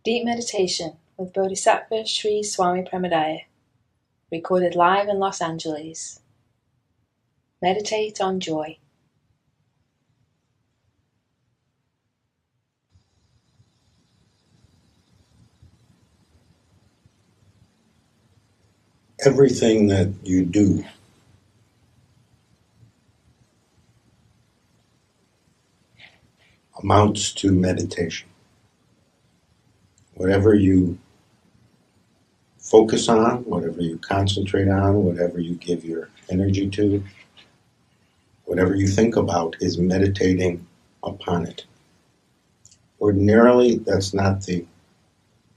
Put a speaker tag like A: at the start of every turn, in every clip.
A: Deep Meditation with Bodhisattva Sri Swami Premodaya, recorded live in Los Angeles. Meditate on joy.
B: Everything that you do amounts to meditation. Whatever you focus on, whatever you concentrate on, whatever you give your energy to, whatever you think about is meditating upon it. Ordinarily, that's not the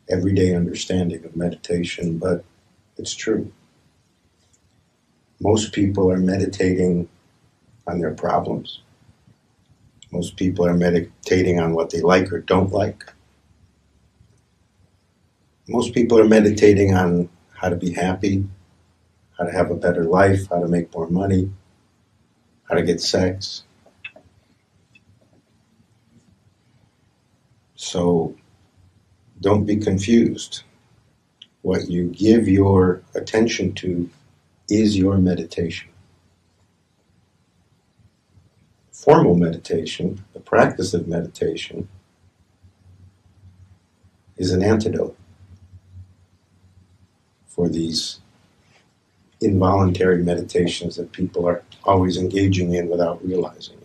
B: everyday understanding of meditation, but it's true. Most people are meditating on their problems. Most people are meditating on what they like or don't like. Most people are meditating on how to be happy, how to have a better life, how to make more money, how to get sex. So don't be confused. What you give your attention to is your meditation. Formal meditation, the practice of meditation, is an antidote for these involuntary meditations that people are always engaging in without realizing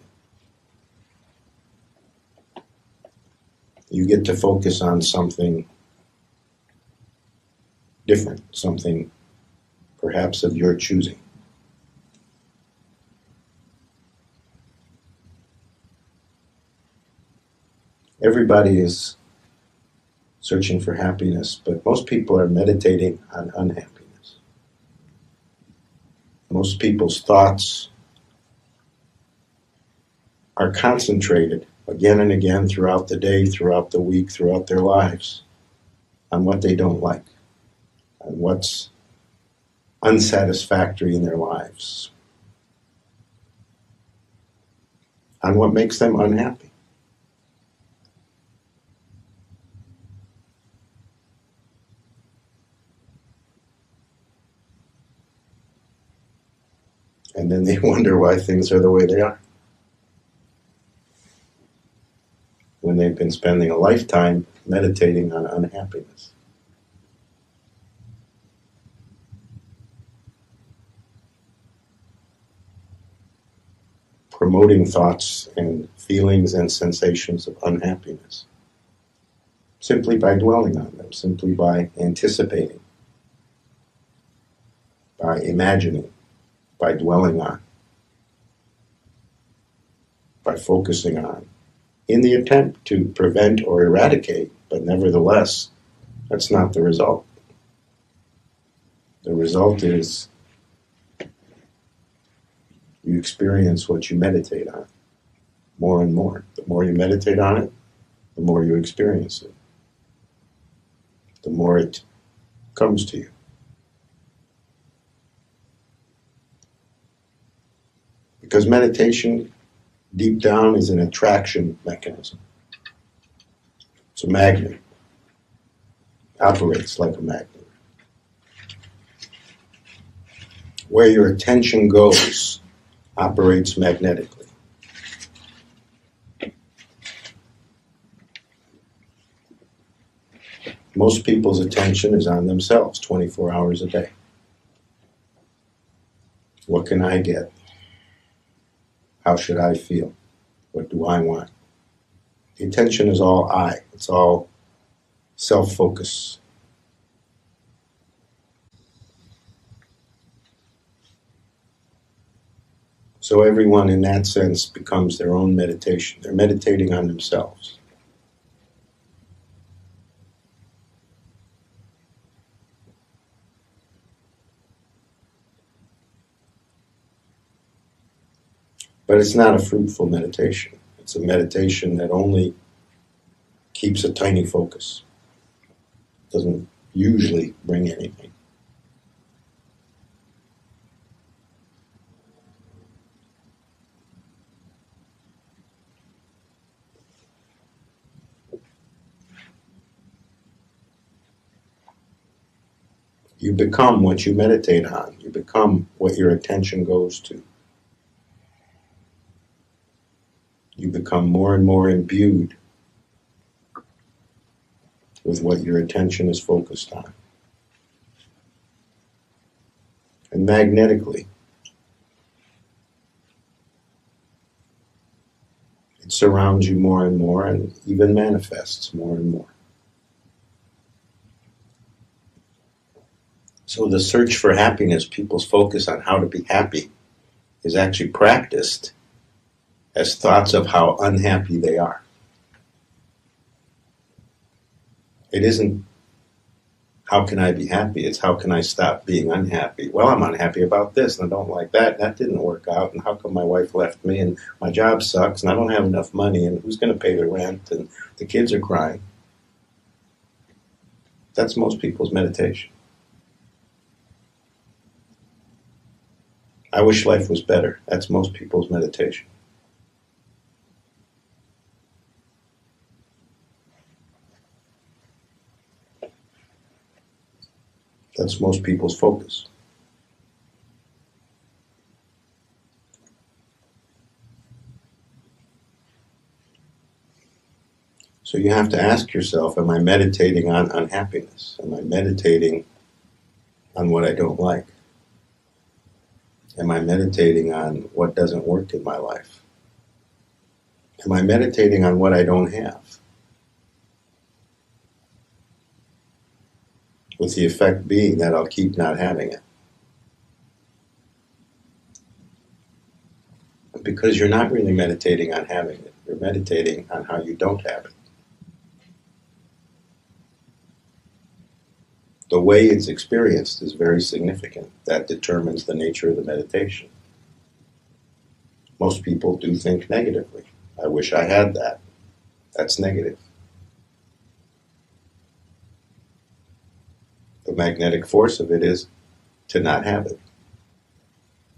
B: it. You get to focus on something different, something perhaps of your choosing. Everybody is searching for happiness, but most people are meditating on unhappiness. Most people's thoughts are concentrated again and again throughout the day, throughout the week, throughout their lives on what they don't like, on what's unsatisfactory in their lives, on what makes them unhappy. And then they wonder why things are the way they are, when they've been spending a lifetime meditating on unhappiness. Promoting thoughts and feelings and sensations of unhappiness, simply by dwelling on them, simply by anticipating, by imagining, by dwelling on, by focusing on, in the attempt to prevent or eradicate, but nevertheless, that's not the result. The result is you experience what you meditate on more and more. The more you meditate on it, the more you experience it, the more it comes to you. Because meditation, deep down, is an attraction mechanism. It's a magnet. It operates like a magnet. Where your attention goes operates magnetically. Most people's attention is on themselves 24 hours a day. What can I get? How should I feel? What do I want? The attention is all I. It's all self-focus. So everyone in that sense becomes their own meditation. They're meditating on themselves. But it's not a fruitful meditation. It's a meditation that only keeps a tiny focus. It doesn't usually bring anything. You become what you meditate on. You become what your attention goes to. You become more and more imbued with what your attention is focused on. And magnetically, it surrounds you more and more and even manifests more and more. So the search for happiness, people's focus on how to be happy, is actually practiced as thoughts of how unhappy they are. It isn't, how can I be happy? It's how can I stop being unhappy? Well, I'm unhappy about this and I don't like that. That didn't work out. And how come my wife left me and my job sucks and I don't have enough money and who's going to pay the rent and the kids are crying? That's most people's meditation. I wish life was better. That's most people's meditation. That's most people's focus. So you have to ask yourself, am I meditating on unhappiness? Am I meditating on what I don't like? Am I meditating on what doesn't work in my life? Am I meditating on what I don't have? With the effect being that I'll keep not having it. Because you're not really meditating on having it. You're meditating on how you don't have it. The way it's experienced is very significant. That determines the nature of the meditation. Most people do think negatively. I wish I had that. That's negative. The magnetic force of it is to not have it,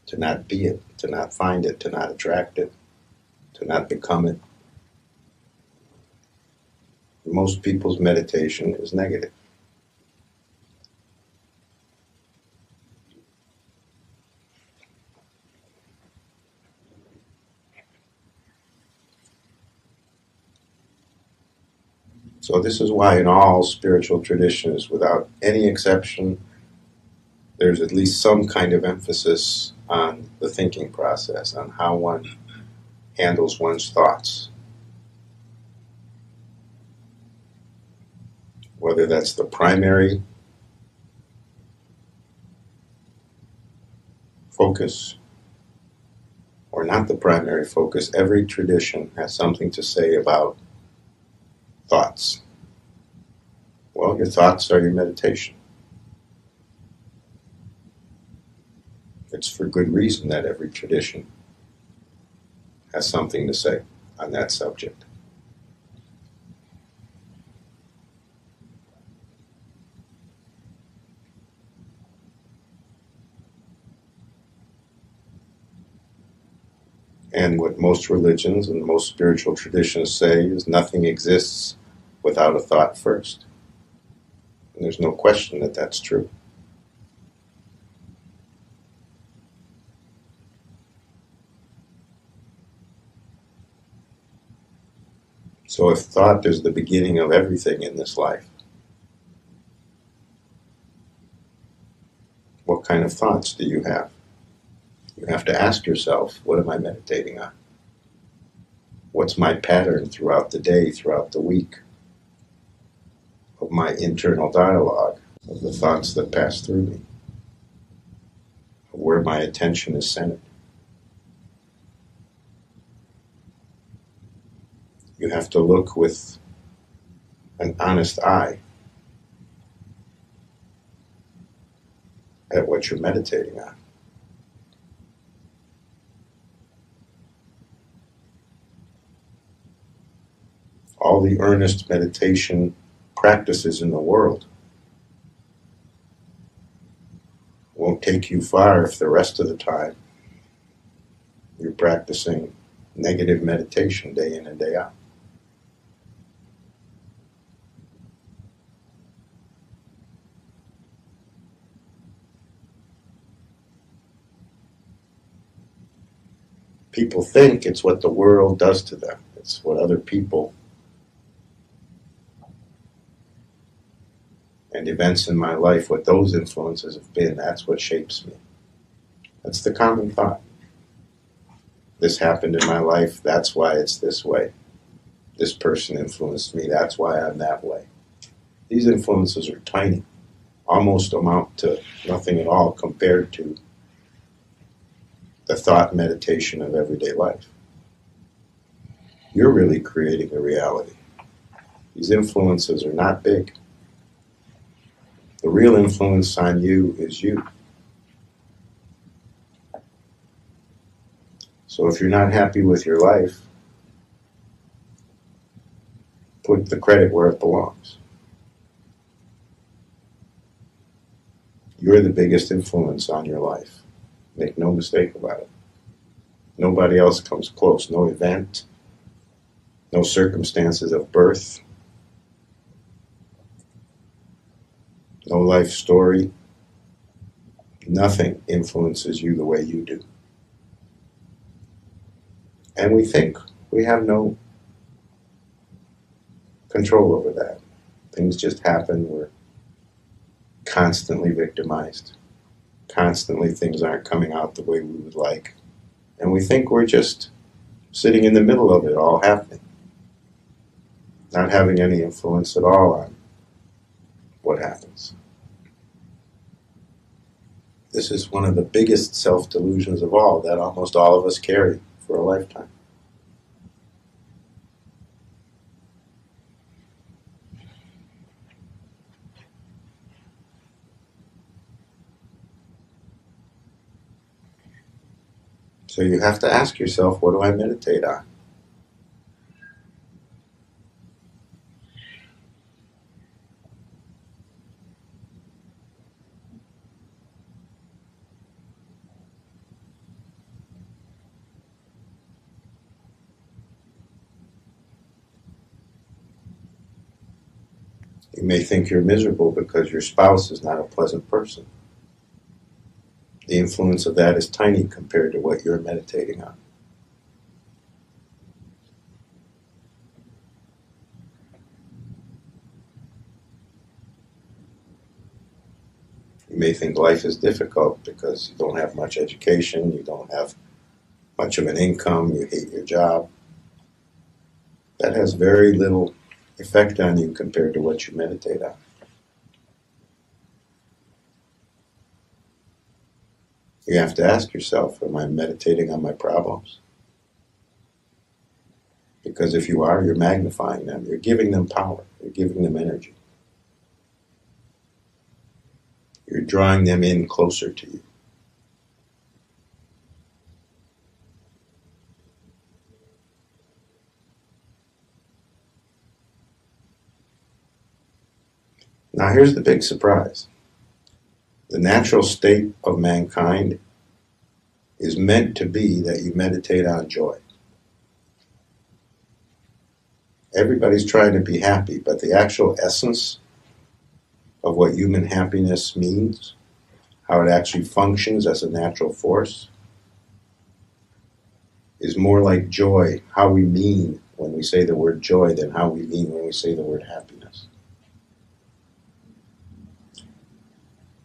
B: to not be it, to not find it, to not attract it, to not become it. Most people's meditation is negative. So this is why in all spiritual traditions, without any exception, there's at least some kind of emphasis on the thinking process, on how one handles one's thoughts. Whether that's the primary focus or not the primary focus, every tradition has something to say about thoughts. Well, your thoughts are your meditation. It's for good reason that every tradition has something to say on that subject. And what most religions and most spiritual traditions say is nothing exists without a thought first. And there's no question that that's true. So if thought is the beginning of everything in this life, what kind of thoughts do you have? You have to ask yourself, what am I meditating on? What's my pattern throughout the day, throughout the week, of my internal dialogue, of the thoughts that pass through me, of where my attention is centered? You have to look with an honest eye at what you're meditating on. All the earnest meditation practices in the world won't take you far if the rest of the time you're practicing negative meditation day in and day out. People think it's what the world does to them. It's what other people and events in my life, what those influences have been, that's what shapes me. That's the common thought. This happened in my life, that's why it's this way. This person influenced me, that's why I'm that way. These influences are tiny, almost amount to nothing at all compared to the thought and meditation of everyday life. You're really creating a reality. These influences are not big. The real influence on you is you. So if you're not happy with your life, put the credit where it belongs. You're the biggest influence on your life. Make no mistake about it. Nobody else comes close. No event, no circumstances of birth, no life story. Nothing influences you the way you do. And we think we have no control over that. Things just happen. We're constantly victimized. Constantly things aren't coming out the way we would like. And we think we're just sitting in the middle of it all happening. Not having any influence at all on what happens. This is one of the biggest self-delusions of all that almost all of us carry for a lifetime. So you have to ask yourself, what do I meditate on? You may think you're miserable because your spouse is not a pleasant person. The influence of that is tiny compared to what you're meditating on. You may think life is difficult because you don't have much education, you don't have much of an income, you hate your job. That has very little effect on you compared to what you meditate on. You have to ask yourself, am I meditating on my problems? Because if you are, you're magnifying them. You're giving them power. You're giving them energy. You're drawing them in closer to you. Now here's the big surprise. The natural state of mankind is meant to be that you meditate on joy. Everybody's trying to be happy, but the actual essence of what human happiness means, how it actually functions as a natural force, is more like joy, how we mean when we say the word joy than how we mean when we say the word happiness.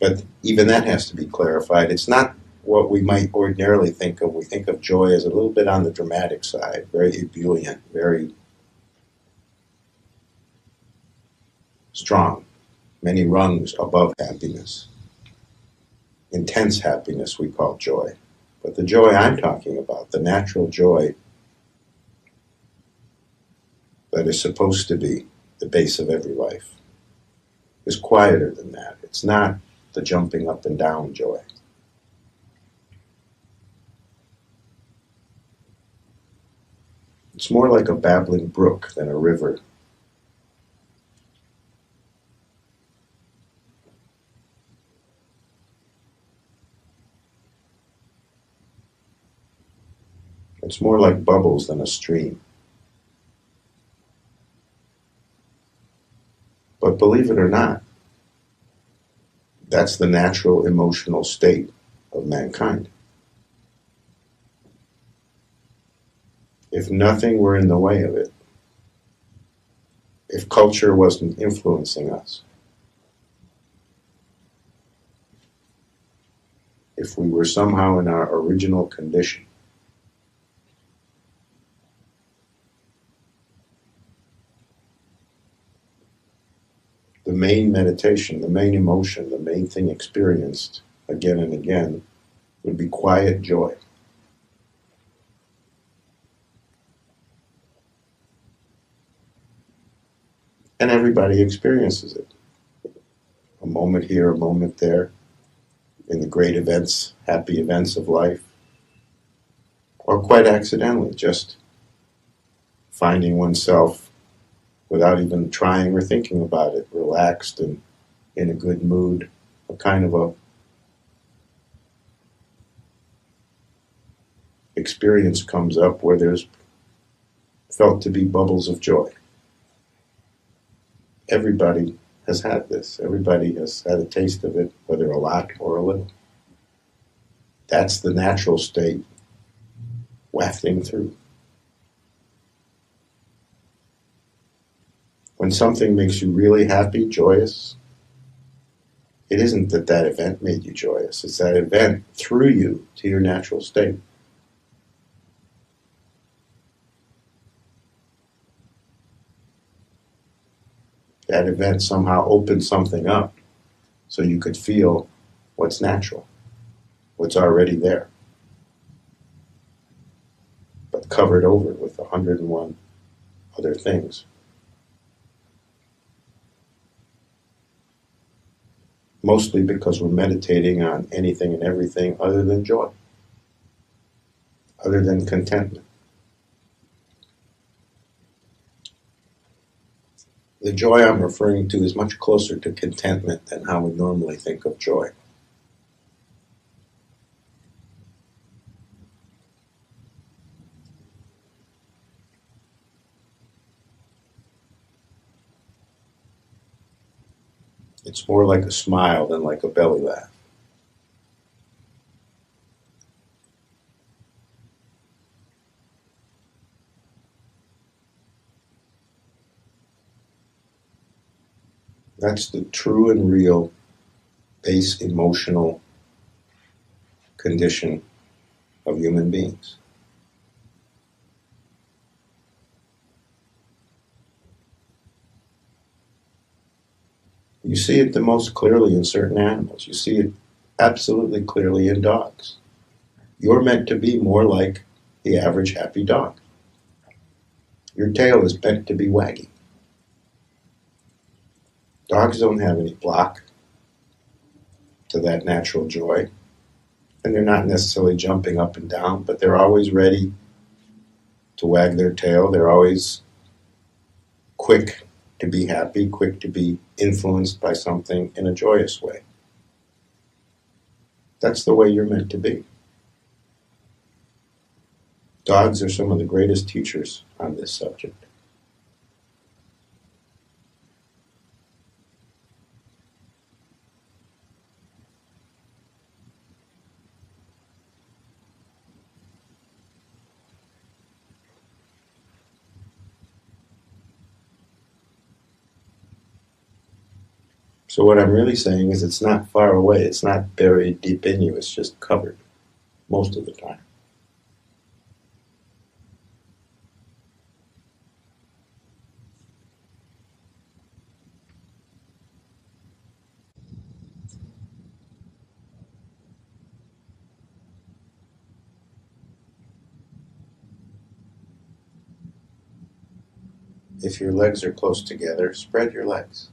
B: But even that has to be clarified. It's not what we might ordinarily think of. We think of joy as a little bit on the dramatic side, very ebullient, very strong, many rungs above happiness. Intense happiness we call joy. But the joy I'm talking about, the natural joy that is supposed to be the base of every life, is quieter than that. It's not the jumping up and down joy. It's more like a babbling brook than a river. It's more like bubbles than a stream. But believe it or not, that's the natural emotional state of mankind. if nothing were in the way of it, if culture wasn't influencing us, if we were somehow in our original condition, the main meditation, the main emotion, the main thing experienced again and again would be quiet joy. And everybody experiences it. A moment here, a moment there, in the great events, happy events of life, or quite accidentally, just finding oneself without even trying or thinking about it, relaxed and in a good mood, a kind of a experience comes up where there's felt to be bubbles of joy. Everybody has had this. Everybody has had a taste of it, whether a lot or a little. That's the natural state wafting through. When something makes you really happy, joyous, it isn't that that event made you joyous. It's that event threw you to your natural state. That event somehow opened something up so you could feel what's natural, what's already there, but covered over with 101 other things. Mostly because we're meditating on anything and everything other than joy, other than contentment. The joy I'm referring to is much closer to contentment than how we normally think of joy. It's more like a smile than like a belly laugh. That's the true and real base emotional condition of human beings. You see it the most clearly in certain animals. You see it absolutely clearly in dogs. You're meant to be more like the average happy dog. Your tail is meant to be wagging. Dogs don't have any block to that natural joy, and they're not necessarily jumping up and down, but they're always ready to wag their tail. They're always quick to be happy, quick to be influenced by something in a joyous way. That's the way you're meant to be. Dogs are some of the greatest teachers on this subject. So what I'm really saying is it's not far away. It's not buried deep in you. It's just covered most of the time. If your legs are close together, spread your legs.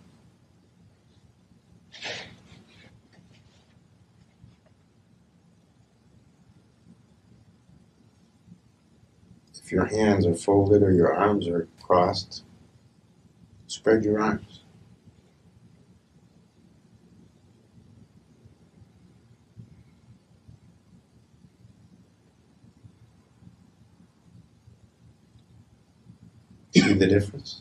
B: If your hands are folded or your arms are crossed, spread your arms. See the difference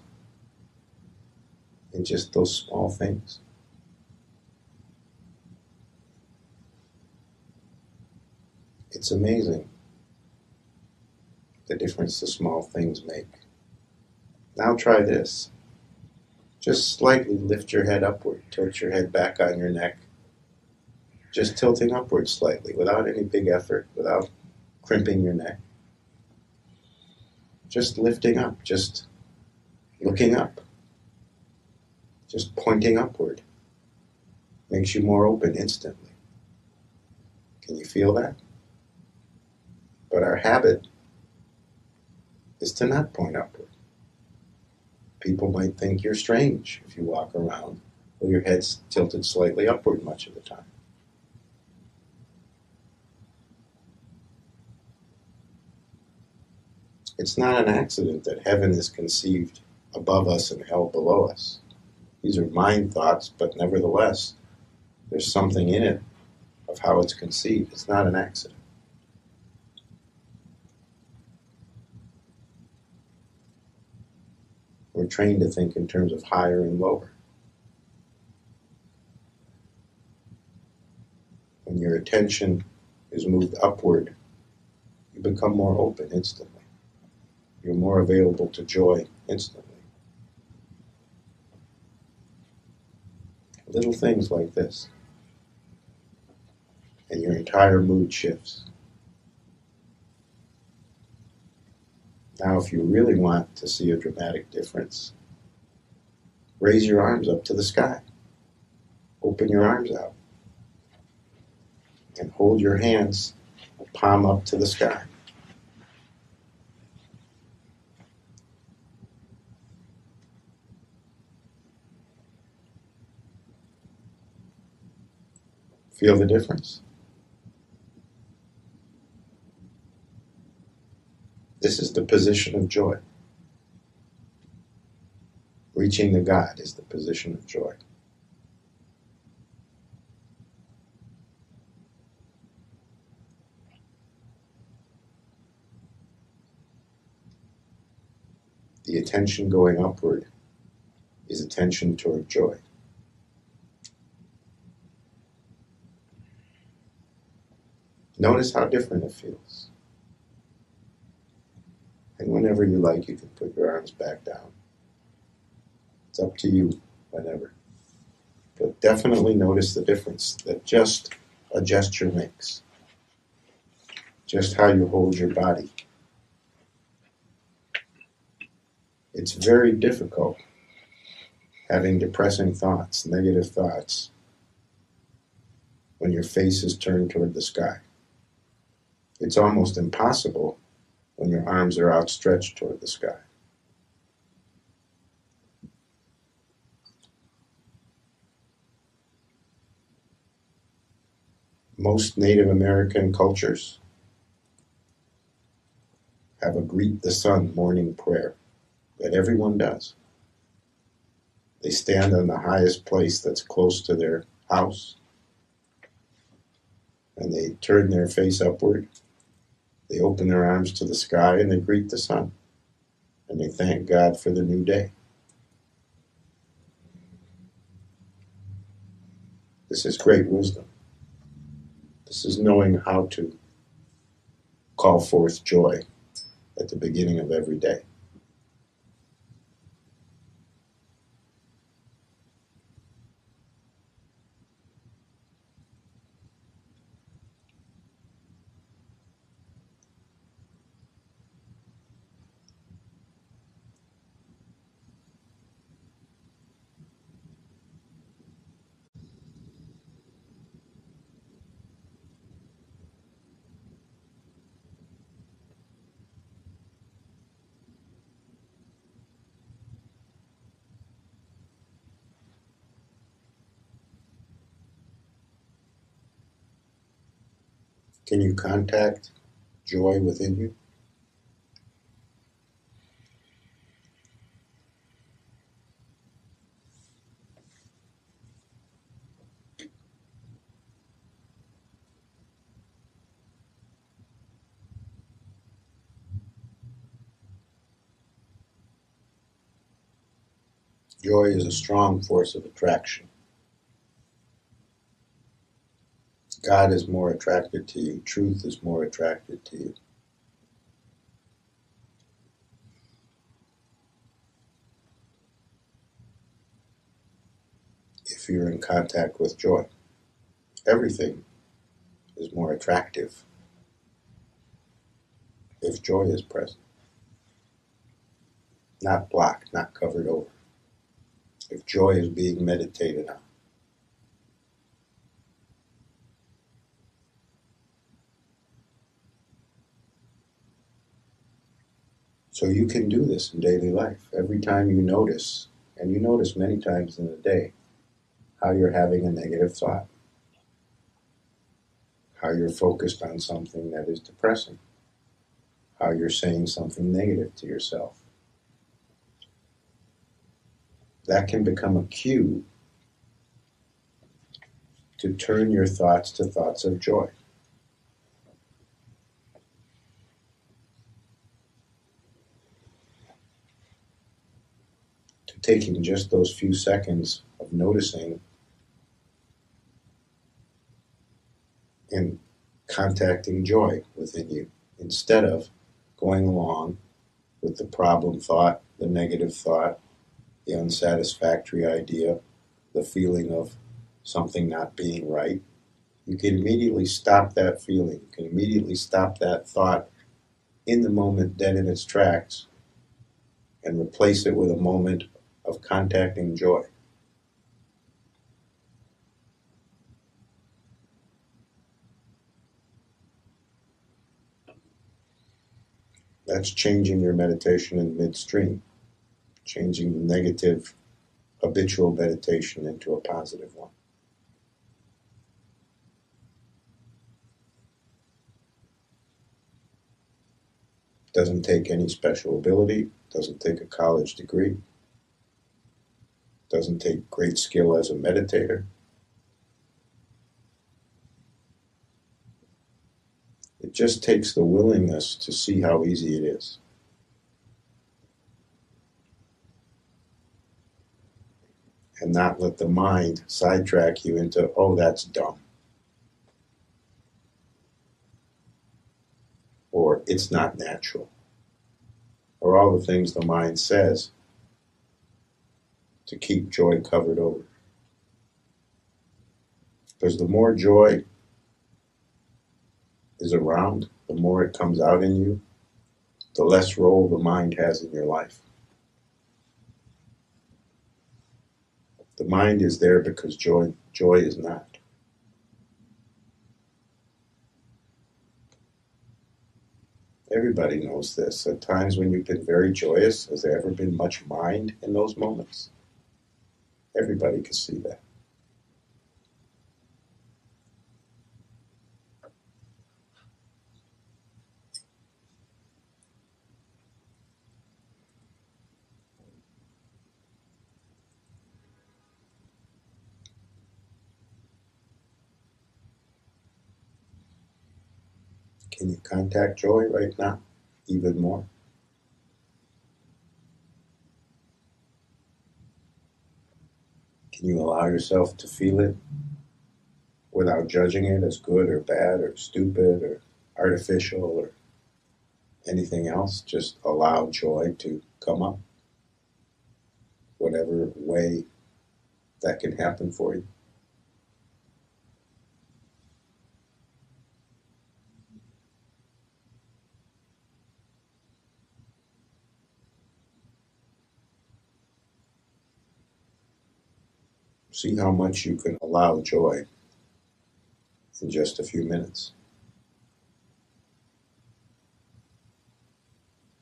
B: in just those small things? It's amazing the difference the small things make. Now try this. Just slightly lift your head upward, tilt your head back on your neck. Just tilting upward slightly, without any big effort, without crimping your neck. Just lifting up, just looking up, just pointing upward. Makes you more open instantly. Can you feel that? But our habit is to not point upward. People might think you're strange if you walk around with your head's tilted slightly upward much of the time. It's not an accident that heaven is conceived above us and hell below us. These are mind thoughts, but nevertheless, there's something in it of how it's conceived. It's not an accident. We're trained to think in terms of higher and lower. When your attention is moved upward, you become more open instantly. You're more available to joy instantly. Little things like this, and your entire mood shifts. Now, if you really want to see a dramatic difference, raise your arms up to the sky. Open your arms out. And hold your hands palm up to the sky. Feel the difference? This is the position of joy. Reaching the God is the position of joy. The attention going upward is attention toward joy. Notice how different it feels. And whenever you like, you can put your arms back down. It's up to you, whenever. But definitely notice the difference that just a gesture makes. Just how you hold your body. It's very difficult having depressing thoughts, negative thoughts, when your face is turned toward the sky. It's almost impossible when your arms are outstretched toward the sky. Most Native American cultures have a greet the sun morning prayer that everyone does. They stand on the highest place that's close to their house, and they turn their face upward. They open their arms to the sky and they greet the sun, and they thank God for the new day. This is great wisdom. This is knowing how to call forth joy at the beginning of every day. Can you contact joy within you? Joy is a strong force of attraction. God is more attracted to you. Truth is more attracted to you. if you're in contact with joy. Everything is more attractive if joy is present. Not blocked, not covered over. If joy is being meditated on. So you can do this in daily life. Every time you notice, and you notice many times in a day, how you're having a negative thought, how you're focused on something that is depressing, how you're saying something negative to yourself. That can become a cue to turn your thoughts to thoughts of joy. To taking just those few seconds of noticing and contacting joy within you, instead of going along with the problem thought, the negative thought, the unsatisfactory idea, the feeling of something not being right. You can immediately stop that feeling. You can immediately stop that thought in the moment, dead in its tracks, and replace it with a moment of contacting joy. That's changing your meditation in midstream, changing the negative habitual meditation into a positive one. Doesn't take any special ability, doesn't take a college degree, doesn't take great skill as a meditator. It just takes the willingness to see how easy it is. And not let the mind sidetrack you into, oh, that's dumb. Or it's not natural. Or all the things the mind says to keep joy covered over. Because the more joy is around, the more it comes out in you, the less role the mind has in your life. The mind is there because joy is not. Everybody knows this. At times when you've been very joyous, has there ever been much mind in those moments? Everybody can see that. Can you contact joy right now? Even more? Can you allow yourself to feel it without judging it as good or bad or stupid or artificial or anything else? Just allow joy to come up, whatever way that can happen for you. See how much you can allow joy in just a few minutes.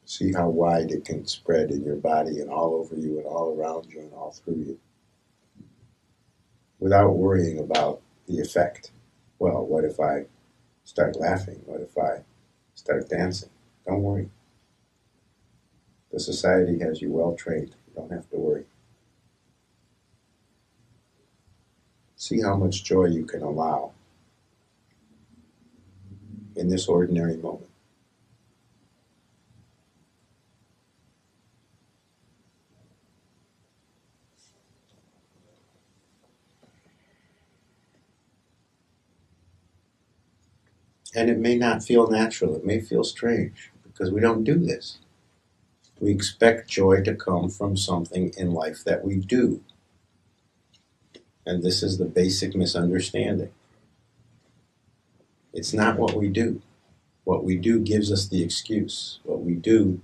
B: See how wide it can spread in your body and all over you and all around you and all through you. Without worrying about the effect. Well, what if I start laughing? What if I start dancing? Don't worry. The society has you well trained. You don't have to worry. See how much joy you can allow in this ordinary moment. And it may not feel natural. It may feel strange because we don't do this. We expect joy to come from something in life that we do. And this is the basic misunderstanding. It's not what we do. What we do gives us the excuse. What we do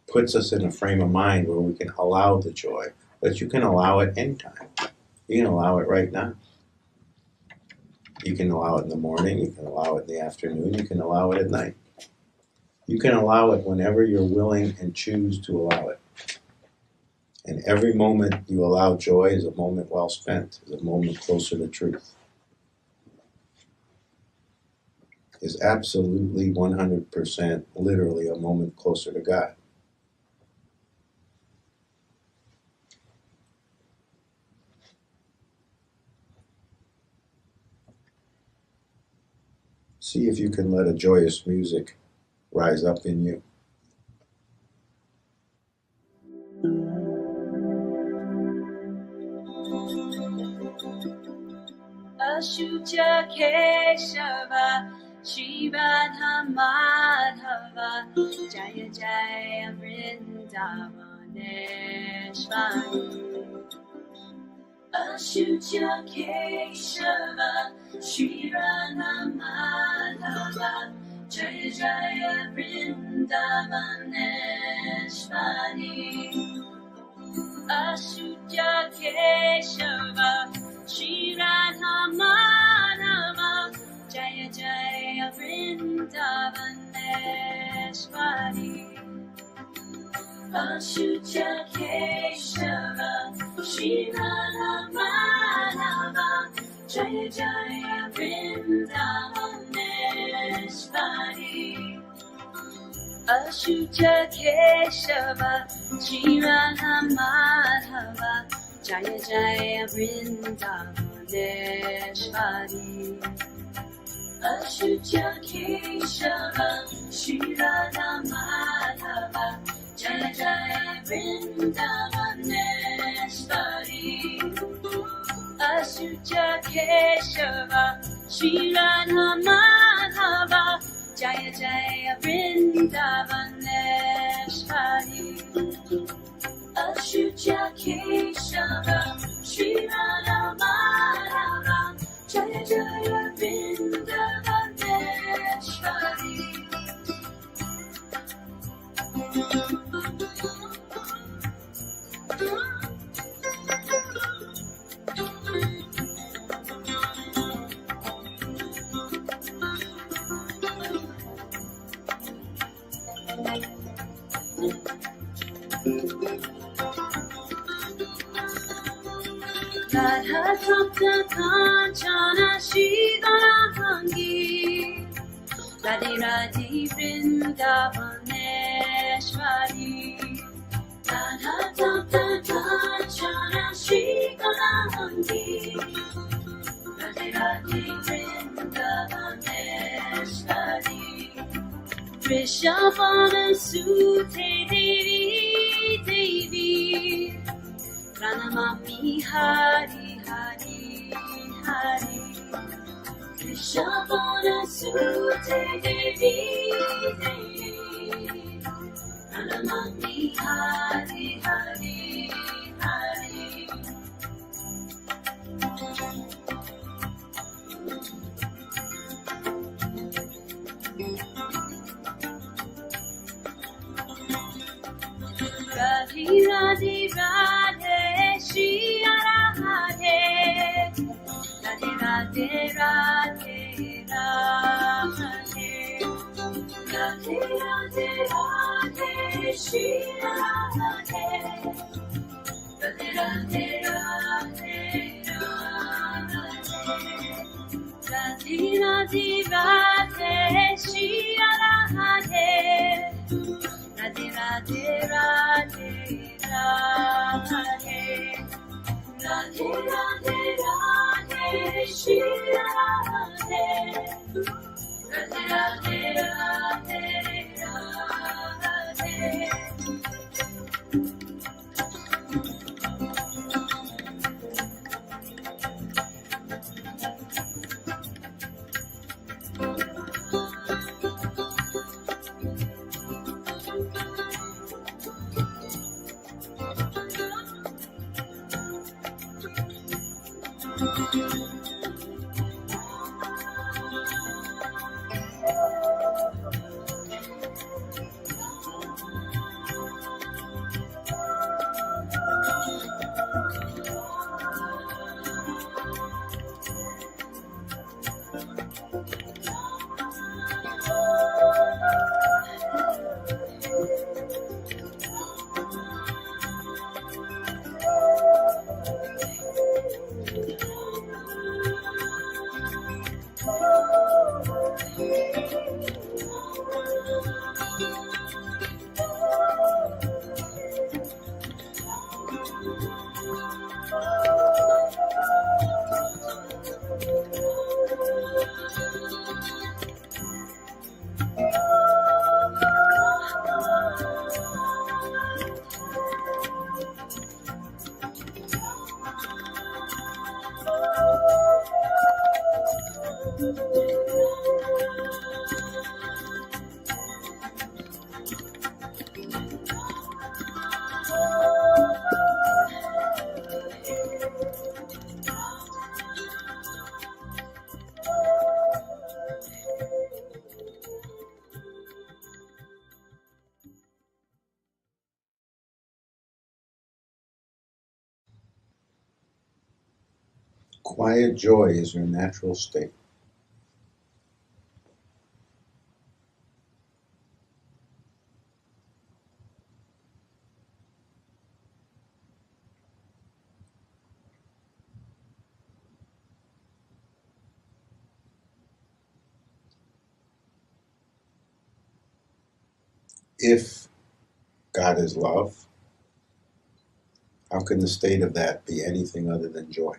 B: puts us in a frame of mind where we can allow the joy. But you can allow it anytime. You can allow it right now. You can allow it in the morning. You can allow it in the afternoon. You can allow it at night. You can allow it whenever you're willing and choose to allow it. And every moment you allow joy is a moment well spent, is a moment closer to truth. Is absolutely 100% literally a moment closer to God. See if you can let a joyous music rise up in you.
A: Ashucha Keshava Shiva Madhava Jaya Jaya Vrindavaneshwari Ashucha Keshava Shiva Madhava Jaya Jaya Vrindavaneshwari Ashucha Keshava Shri Radha Madhava Jaya Jaya Vrindavaneshwari Ashucha Keshava Shri Radha Madhava Jaya Jaya Vrindavaneshwari Ashucha Keshava Shri Radha Madhava Jaya Jaya Vrindavaneshwari Ashucha Keshava Shri Radha Madhava Jaya Jaya Vrindavaneshwari Ashucha Keshava Shri Radha Madhava Jaya Jaya Vrindavaneshwari Ashucha Keshava Shri Radha Madhava Jaya Jaya Vrindavaneshwari Radha Tapta Kanchana Shri Ganahangi Radhe Radhe Vrindavaneshwari Radha Tapta Kanchana Shri Ganahangi Radhe Radhe Vrindavaneshwari Vrishabhana Sute Devi Devi Pranamami Hari Hari Hari Vrishabhana Sute Devi Devi Pranamami Hari Hari Hari Radhe Radhe Radhe Shri Radhe Radhe Radhe Radhe Radhe Radhe Radhe Radhe Shri Radhe Radhe Radhe Radhe Radhe Radhe Radhe Shri Radhe Radhe Radhe Radhe Radhe Radhe Radhe Radhe Shri Radhe Radhe Radhe Radhe Radhe
B: Quiet joy is your natural state. If God is love, how can the state of that be anything other than joy?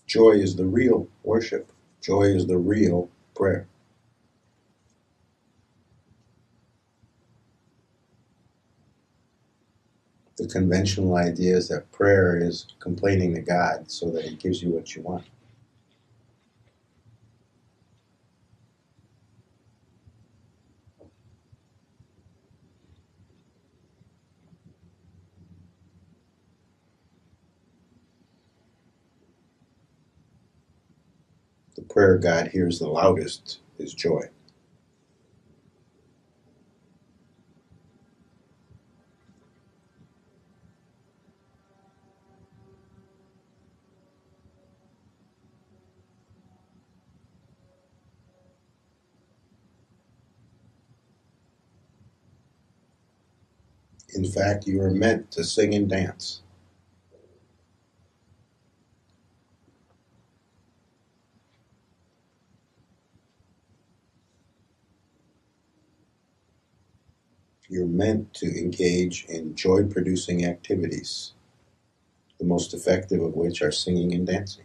B: Joy is the real worship. Joy is the real prayer. The conventional idea is that prayer is complaining to God so that He gives you what you want. The prayer God hears the loudest is joy. In fact, you are meant to sing and dance. You're meant to engage in joy-producing activities, the most effective of which are singing and dancing.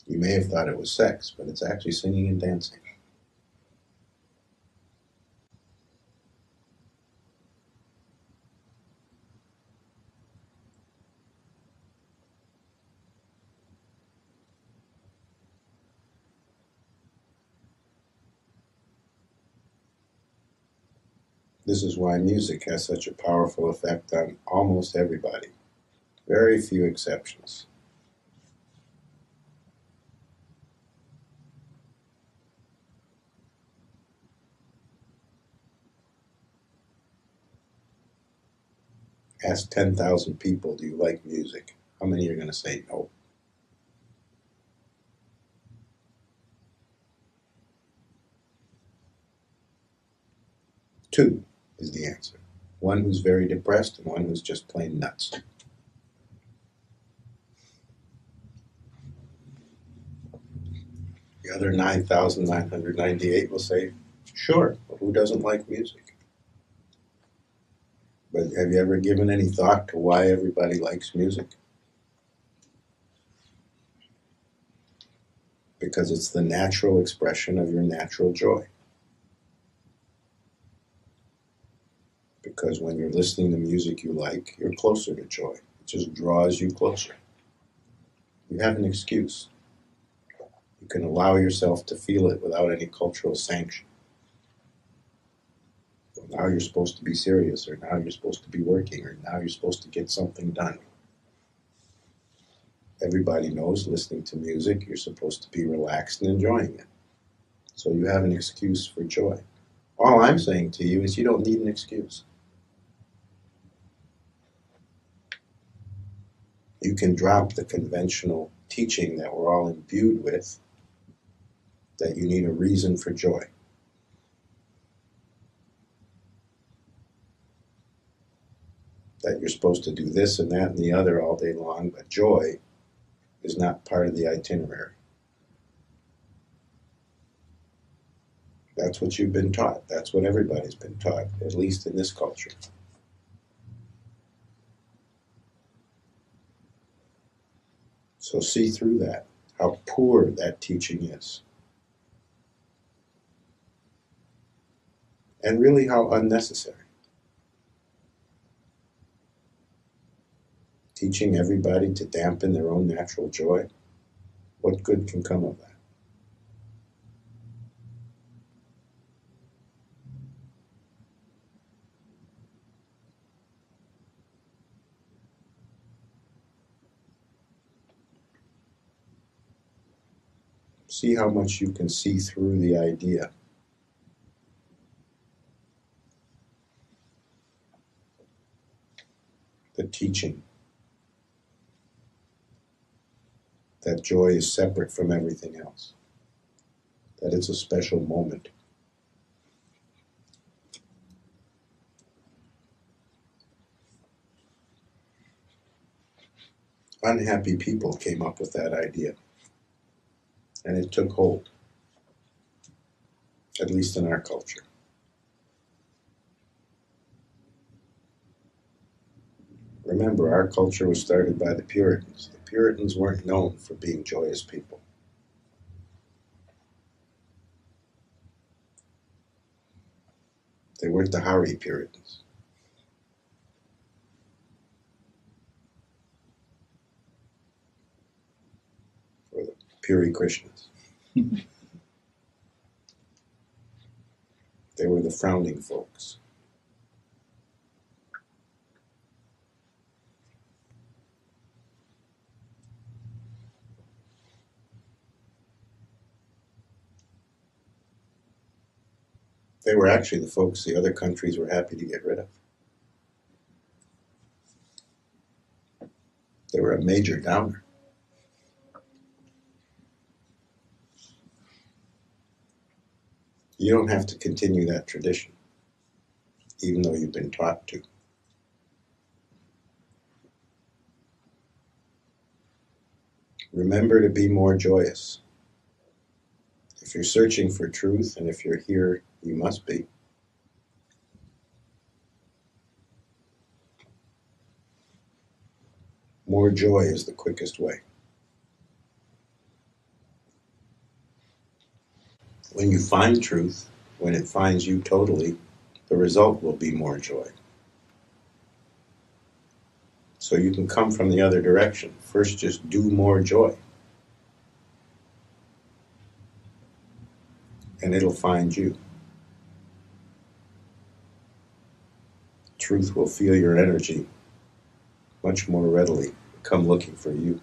B: You may have thought it was sex, but it's actually singing and dancing. This is why music has such a powerful effect on almost everybody. Very few exceptions. Ask 10,000 people, do you like music? How many are going to say no? Two is the answer. One who's very depressed and one who's just plain nuts. The other 9,998 will say, sure, but who doesn't like music? But have you ever given any thought to why everybody likes music? Because it's the natural expression of your natural joy. Because when you're listening to music you like, you're closer to joy. It just draws you closer. You have an excuse. You can allow yourself to feel it without any cultural sanction. Well, now you're supposed to be serious, or now you're supposed to be working, or now you're supposed to get something done. Everybody knows listening to music, you're supposed to be relaxed and enjoying it. So you have an excuse for joy. All I'm saying to you is you don't need an excuse. You can drop the conventional teaching that we're all imbued with, that you need a reason for joy. That you're supposed to do this and that and the other all day long, but joy is not part of the itinerary. That's what you've been taught. That's what everybody's been taught, at least in this culture. So see through that, how poor that teaching is. And really how unnecessary. Teaching everybody to dampen their own natural joy, what good can come of that? See how much you can see through the idea. The teaching that joy is separate from everything else, that it's a special moment. Unhappy people came up with that idea, and it took hold, at least in our culture. Remember, our culture was started by the Puritans. The Puritans weren't known for being joyous people. They weren't the Hari Puritans. Or the Puri Krishnas. They were the frowning folks. They were actually the folks the other countries were happy to get rid of. They were a major downer. You don't have to continue that tradition, even though you've been taught to. Remember to be more joyous. If you're searching for truth, and if you're here, you must be. More joy is the quickest way. When you find truth, when it finds you totally, the result will be more joy. So you can come from the other direction. First, just do more joy. And it'll find you. Truth will feel your energy much more readily, come looking for you.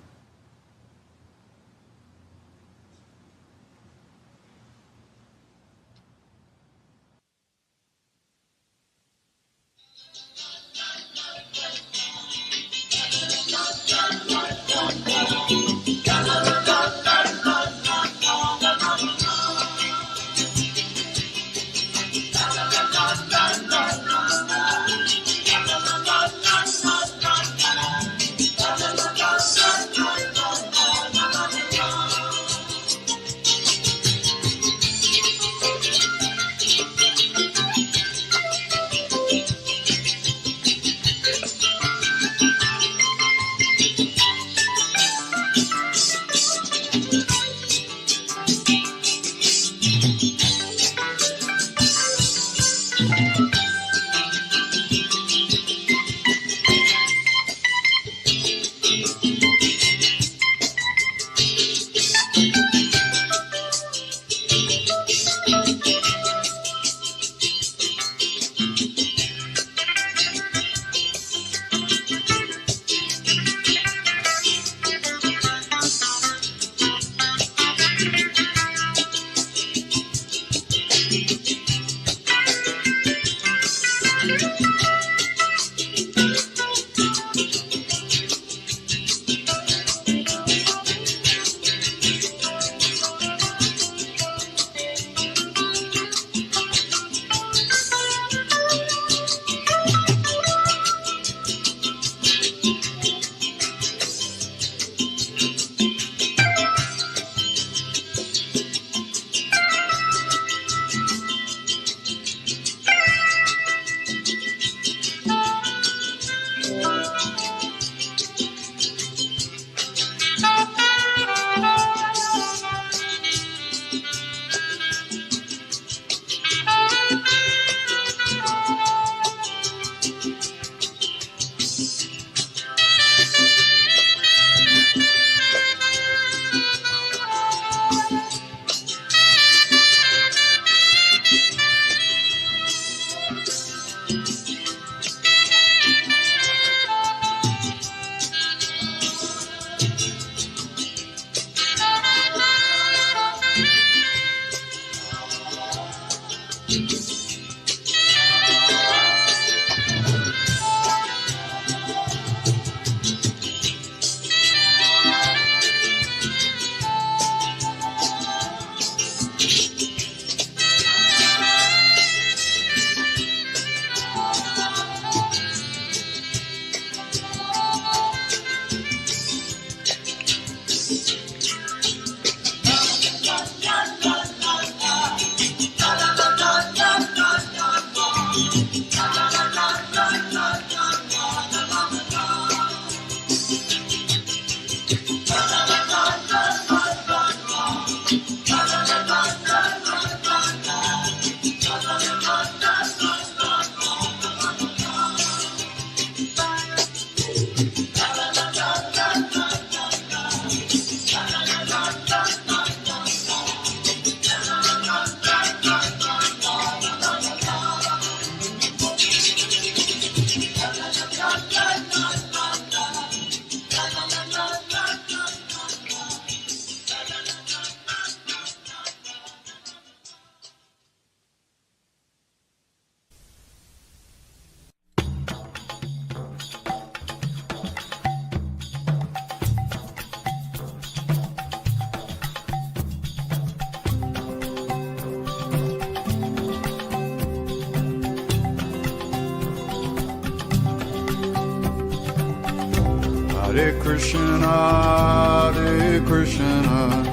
C: Hare Krishna,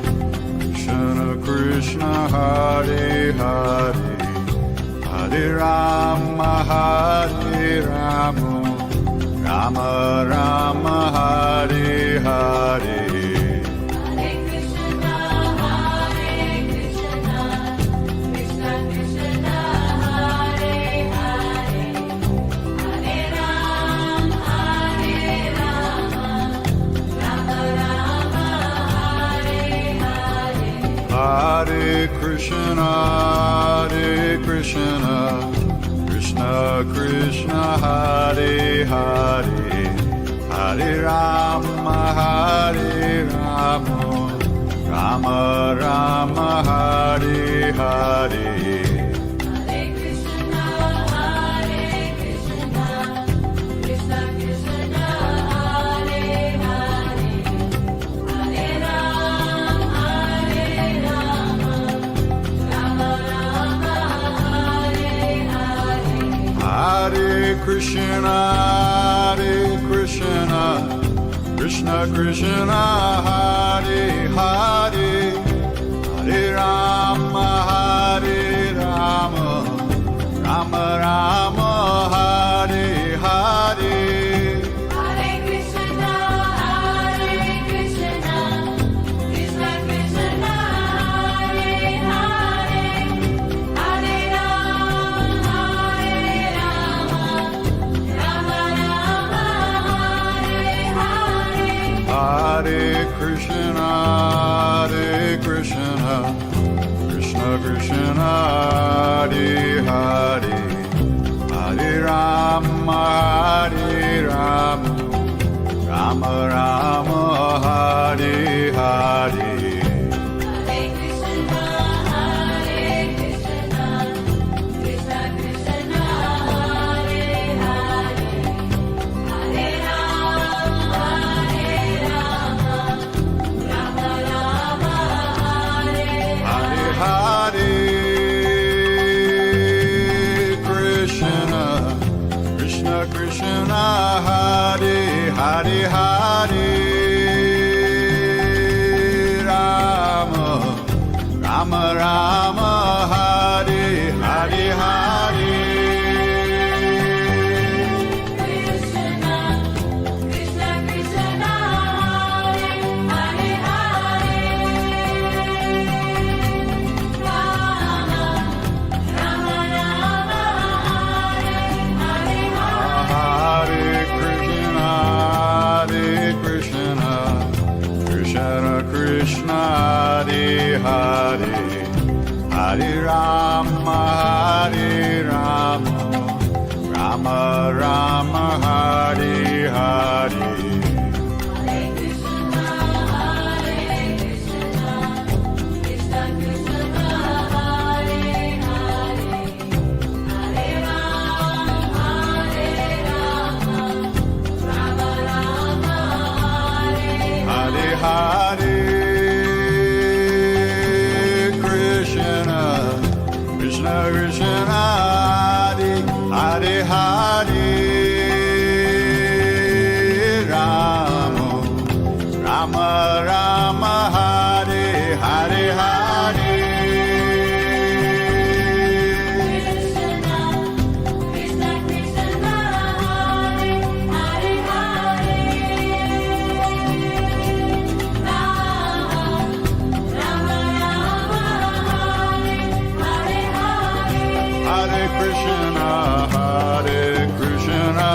C: Krishna Krishna, Hare Hare, Hare Rama, Hare Rama, Rama Rama, Hare Hare. Hare Krishna, Krishna Krishna, Hare Hare, Hare Rama, Hare Rama, Rama Rama, Hare Hare. Hare Krishna, Krishna Krishna, Hare Hare, Hare Rama, Hare Rama, Rama Rama, Hare Hare. Hare Krishna, Krishna Krishna, Hare Hare, Hare Rama, Hare Rama, Rama Rama, Hare Hare. Krishna, Hare Hare, Hare Rama, Rama Rama, Hare Hare, Hare.
D: Krishna, Krishna Krishna, Hare Hare, Hare Rama, Rama Rama, Hare Hare,
C: Hare Krishna, Krishna Krishna, Hare Hare, Hare Rama, Hare Rama, Rama Rama, Hare Hare.
D: Hare Krishna,
C: Hare Krishna, Krishna Krishna, Hare Hare Hare Rama, Rama Rama, Hare Hare Hare.
D: Krishna,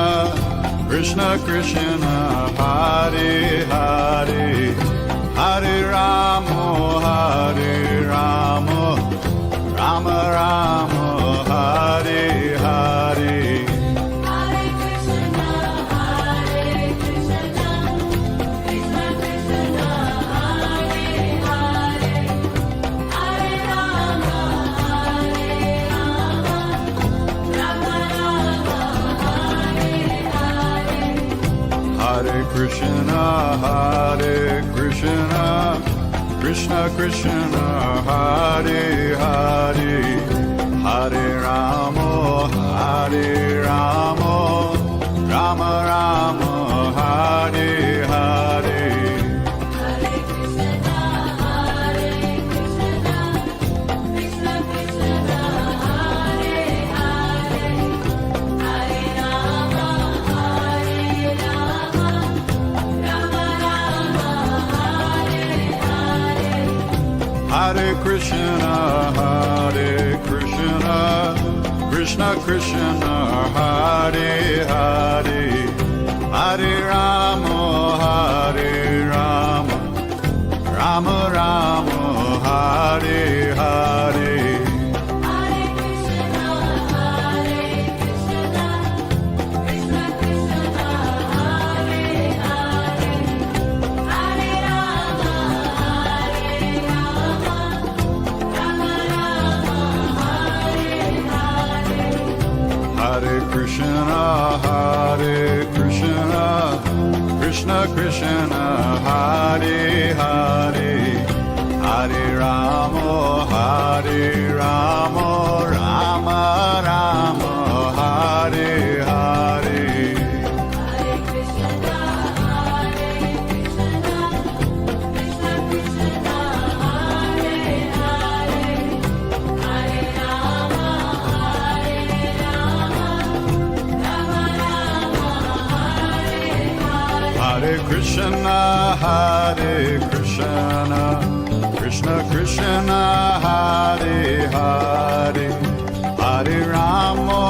D: Krishna Krishna, Hare Hare Hare. Rama, Rama Rama, Hare Hare Hare.
C: Hare Krishna, Krishna Krishna, Hare Hare, Hare Rama, Rama Rama, Hare Hare.
D: Hare Krishna, Krishna Krishna, Hare Hare. Hare Rama, Rama Rama, Hare Hare.
C: Hare Krishna, Krishna Krishna, Hare Hare, Hare Rama, Rama Rama, Hare Hare.
D: Hare Krishna, Krishna Krishna, Hare Hare. Hare Rama, Rama Rama, Hare Hare.
C: Hare Krishna, Krishna Krishna, Hare Hare, Hare Rama, Rama Rama, Hare Hare.
D: Hare Krishna, Krishna Krishna, Hare Hare. Hare Rama, Rama Rama, Hare Hare.
C: Hare Krishna, Krishna Krishna, Hare Hare, Hare Rama, Rama Rama, Hare Hare.
D: Hare Krishna, Krishna Krishna, Hare Hare. Hare Rama,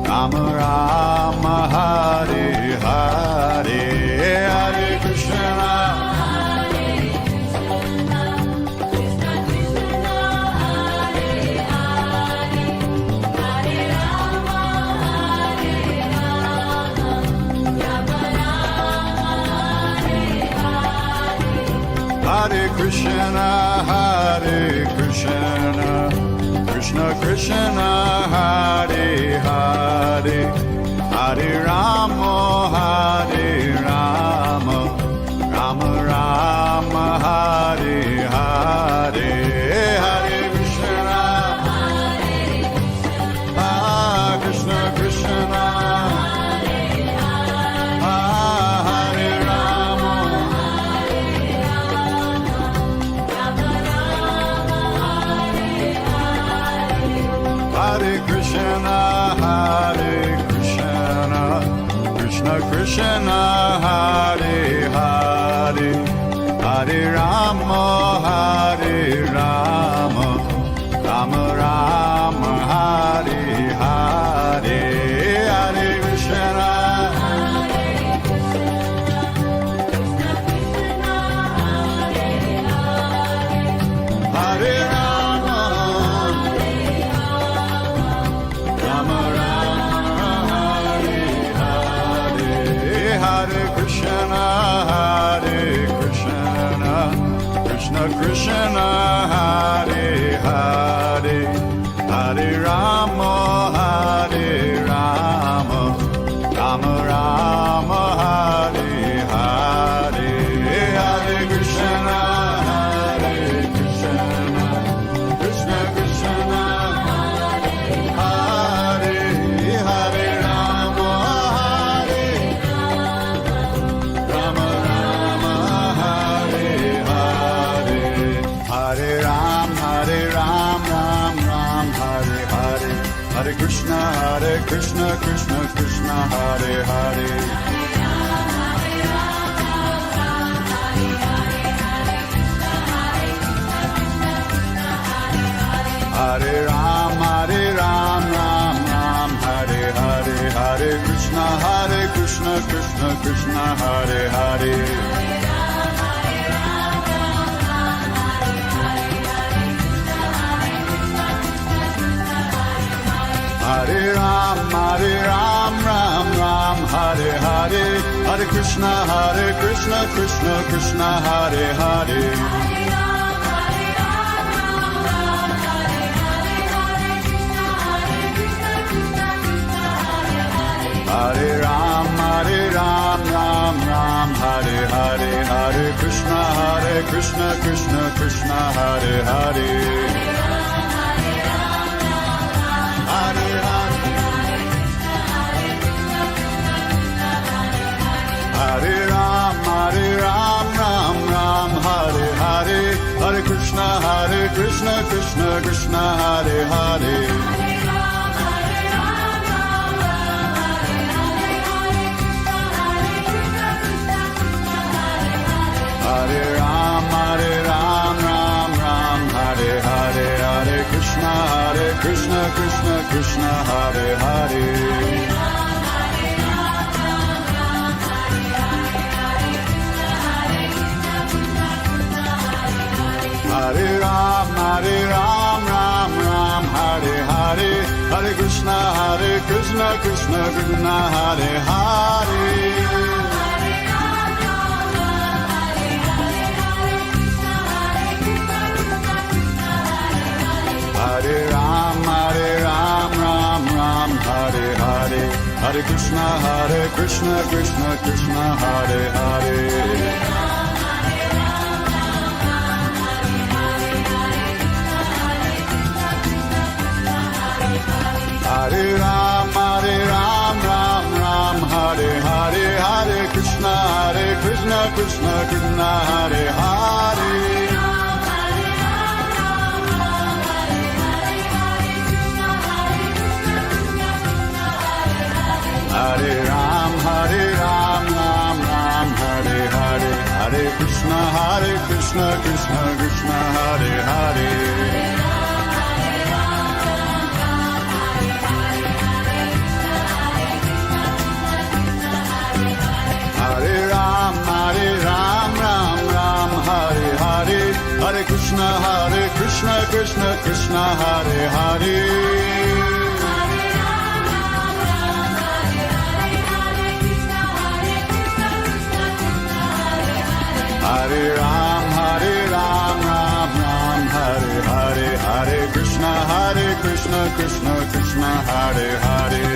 D: Rama Rama, Hare Hare.
C: Hare Krishna, Krishna Krishna, Hare Hare, Hare Rama, Rama Rama, Hare Hare. Hare Krishna,
D: Krishna Krishna, Hare Hare. Hare Rama, Rama Rama, Hare Hare.
C: Hare Krishna, Krishna Krishna, Hare Hare, Hare Rama, Rama Rama, Hare Hare. Hare Krishna, Krishna Krishna, Hare Rama, Hare Krishna, Krishna Krishna, Hare Hare, Hare Rama, Rama Rama, Hare Hare. Hare Krishna, Hare Rama, Rama Rama, Hare Hare. Hare Krishna, Krishna Krishna, Hare Hare, Hare Rama, Rama Rama, Hare Krishna, Krishna Krishna, Hare Hare. Hare Ram, Ram Ram, Hare Hare, Hare Krishna, Krishna Krishna, Hare Hare. Hare Ram, Ram Ram, Hare Hare, Hare Krishna, Krishna Krishna, Hare Hare. Hare Ram, Ram Ram, Hare Hare, Hare Krishna, Krishna Krishna, Hare Hare. Hare Ram, Ram Ram, Hare Hare, Hare Krishna, Krishna Krishna, Hare Hare. Hare Ram, Ram Ram, Hare Hare, Hare Krishna, Krishna Krishna, Hare Hare. Hare Ram, Ram Ram, Hare Hare, Hare Krishna, Krishna Krishna, Hare Hare. Hare Ram, Ram Ram, Hare Hare, Hare Krishna, Krishna Krishna, Hare Hare. Hare Ram, Ram, Hare Hare, Hare Krishna, Krishna Krishna, Hare Hare. Hare Ram, Ram, Hare Hare, Hare Krishna, Krishna Krishna, Hare Hare. Hare Ram, Ram, Hare Hare, Hare Krishna, Krishna, Hare Hare. Hare Ram, Ram, Hare Hare, Hare Krishna, Krishna, Hare Hare.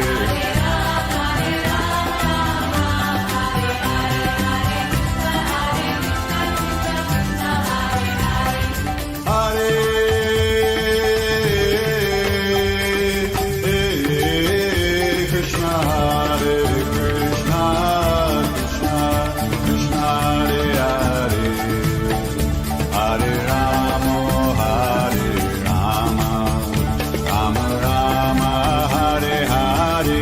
C: Hare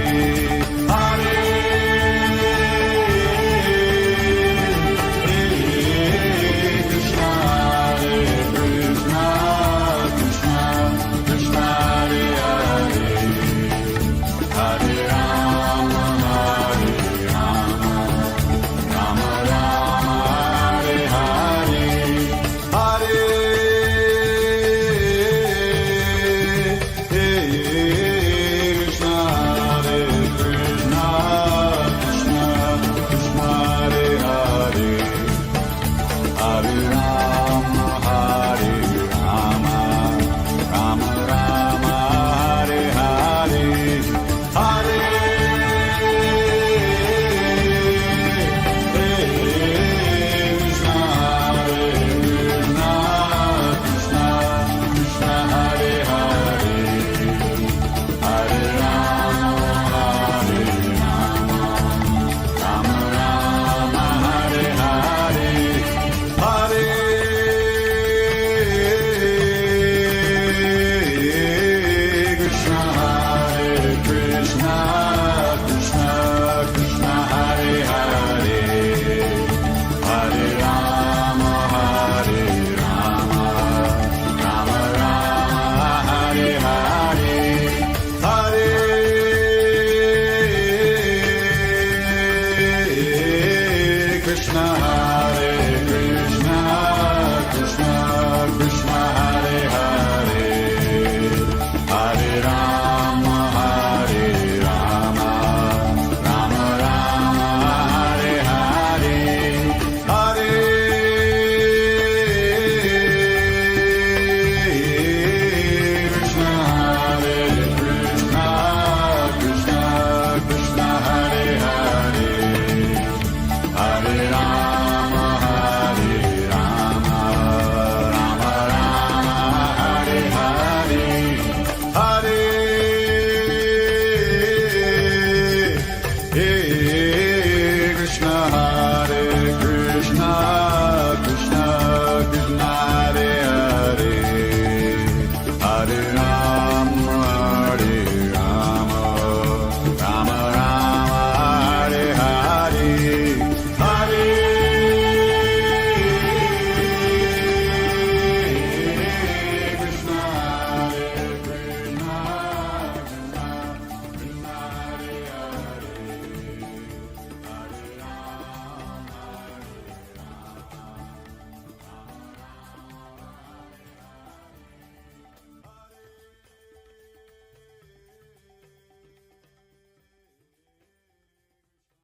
C: Krishna, Krishna Krishna, Hare Hare, Hare Rama, Hare Rama, Rama Rama, Hare Hare, Hare Krishna, Krishna Krishna, Hare Hare, Hare Rama, Hare Rama, Rama Rama, Hare Hare, Hare Krishna, Hare Krishna,